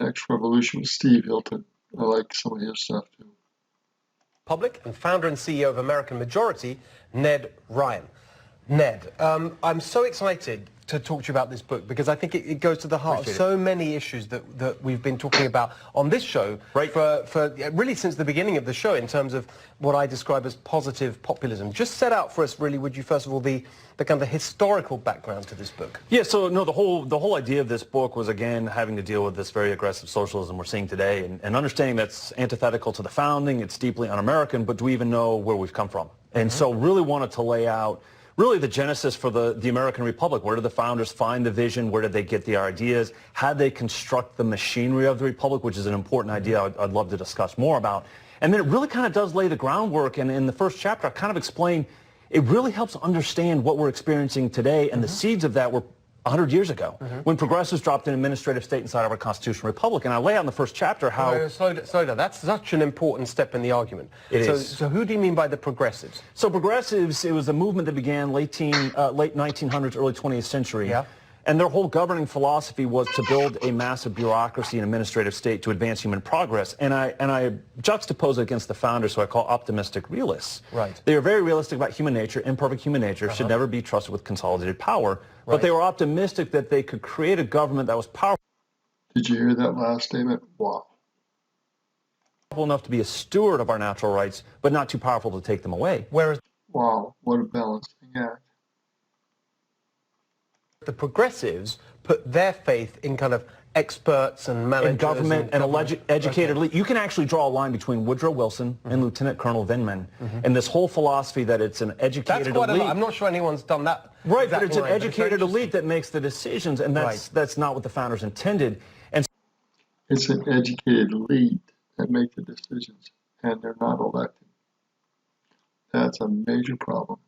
Next Revolution with Steve Hilton. I like some of his stuff too. Public and founder and CEO of American Majority, Ned Ryun. Ned, I'm so excited to talk to you about this book because I think it goes to the heart of so many issues that we've been talking about on this show for really since the beginning of the show in terms of what I describe as positive populism. Just set out for us, really, would you, first of all, the kind of historical background to this book? Yeah, so no, the whole idea of this book was, again, having to deal with this very aggressive socialism we're seeing today and understanding that's antithetical to the founding, it's deeply un-American, but do we even know where we've come from? And so really wanted to lay out really the genesis for the American Republic. Where did the founders find the vision? Where did they get the ideas? How did they construct the machinery of the Republic, which is an important idea I'd love to discuss more about. And then it really kind of does lay the groundwork, and in the first chapter I kind of explain it really helps understand what we're experiencing today, and the seeds of that were 100 years ago, when progressives dropped an administrative state inside of our constitutional republic. And I lay out in the first chapter how... Slow down. That's such an important step in the argument. It is. So who do you mean by the progressives? So progressives, it was a movement that began late 1900s, early 20th century. Yeah. And their whole governing philosophy was to build a massive bureaucracy and administrative state to advance human progress. And I juxtapose it against the founders, who I call optimistic realists. Right. They were very realistic about human nature. Imperfect human nature should never be trusted with consolidated power. But they were optimistic that they could create a government that was powerful. Did you hear that last statement? Wow. Enough to be a steward of our natural rights, but not too powerful to take them away. Whereas Wow, what a balancing act. the progressives put their faith in kind of experts and managers And government and educated elite. You can actually draw a line between Woodrow Wilson and Lieutenant Colonel Vindman, and this whole philosophy that it's an educated elite. I'm not sure anyone's done that. Right, but it's an educated elite that makes the decisions, and that's not what the founders intended. And It's an educated elite that make the decisions, and they're not elected. That's a major problem.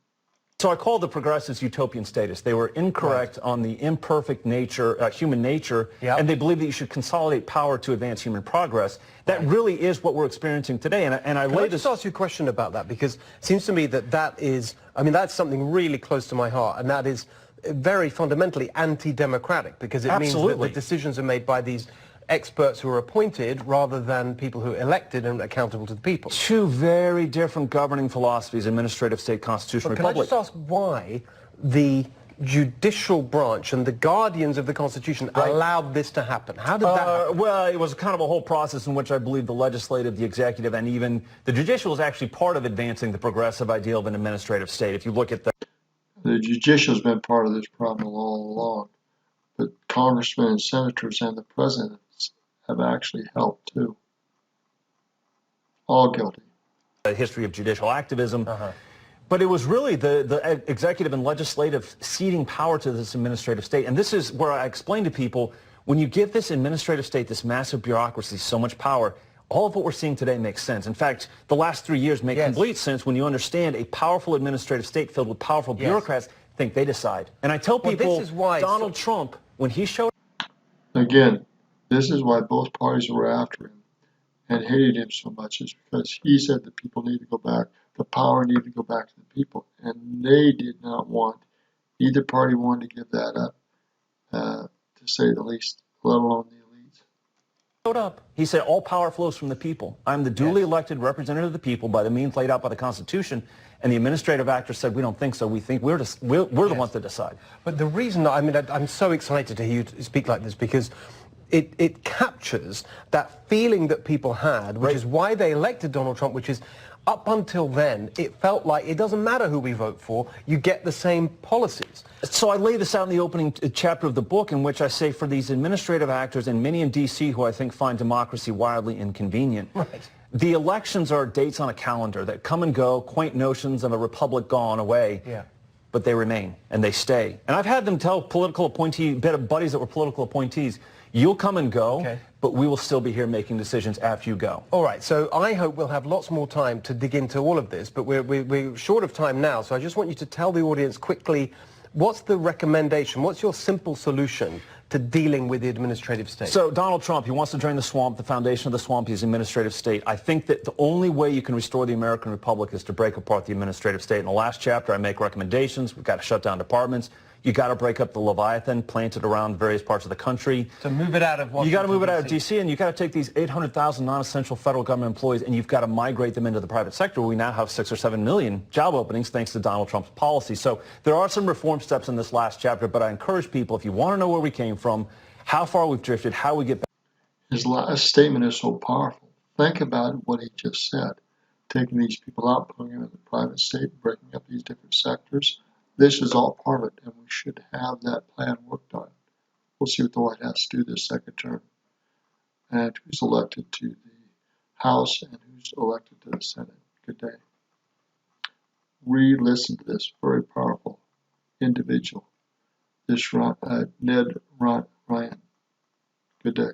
so I call the progressives utopian statists. They were incorrect on the imperfect nature, human nature, and they believe that you should consolidate power to advance human progress. That really is what we're experiencing today. And I Can I just ask you a question about that? Because it seems to me that is, I mean, that's something really close to my heart, and that is very fundamentally anti-democratic, because it means that the decisions are made by these experts who are appointed rather than people who are elected and accountable to the people. Two very different governing philosophies, administrative state, constitutional republic. Can I just ask why the judicial branch and the guardians of the Constitution allowed this to happen? How did that happen? Well, it was kind of a whole process in which I believe the legislative, the executive, and even the judicial is actually part of advancing the progressive ideal of an administrative state. If you look at The judicial's been part of this problem all along, but congressmen and senators and the presidents have actually helped too. All guilty. the history of judicial activism. But it was really the executive and legislative ceding power to this administrative state. And this is where I explain to people, when you give this administrative state, this massive bureaucracy, so much power, all of what we're seeing today makes sense. In fact, the last 3 years make complete sense when you understand a powerful administrative state filled with powerful bureaucrats think they decide. And I tell people, this is why Donald Trump, when he showed... Again, this is why both parties were after him and hated him so much, is because he said the people need to go back, the power needed to go back to the people, and they did not want, either party wanted to give that up, to say the least, let alone the elites. Showed up. He said, all power flows from the people. I'm the duly elected representative of the people by the means laid out by the Constitution. And the administrative actors said, we don't think so. We think we're the ones that decide. But the reason, I mean, I'm so excited to hear you speak like this, because it captures that feeling that people had, which is why they elected Donald Trump, which is up until then, it felt like it doesn't matter who we vote for, you get the same policies. So I lay this out in the opening chapter of the book, in which I say, for these administrative actors, and many in D.C. who I think find democracy wildly inconvenient, the elections are dates on a calendar that come and go, quaint notions of a republic gone away, but they remain, and they stay. And I've had them tell political appointees, buddies that were political appointees, you'll come and go, but we will still be here making decisions after you go. All right, so I hope we'll have lots more time to dig into all of this, but we're short of time now, so I just want you to tell the audience quickly, what's the recommendation, what's your simple solution to dealing with the administrative state? So Donald Trump, he wants to drain the swamp. The foundation of the swamp is the administrative state. I think that the only way you can restore the American Republic is to break apart the administrative state. In the last chapter, I make recommendations. We've got to shut down departments. You got to break up the Leviathan, plant it around various parts of the country. To move it out of Washington, you got to move it out of DC. D.C., and you got to take these 800,000 non-essential federal government employees, and you've got to migrate them into the private sector. We now have 6 or 7 million job openings thanks to Donald Trump's policy. So there are some reform steps in this last chapter, but I encourage people, if you want to know where we came from, how far we've drifted, how we get back. His last statement is so powerful. Think about what he just said. Taking these people out, putting them in the private state, breaking up these different sectors. This is all part of it, and we should have that plan worked on. We'll see what the White House do this second term, and who's elected to the House and who's elected to the Senate. Good day. Re-listen to this very powerful individual, this Ned Ryun. Good day.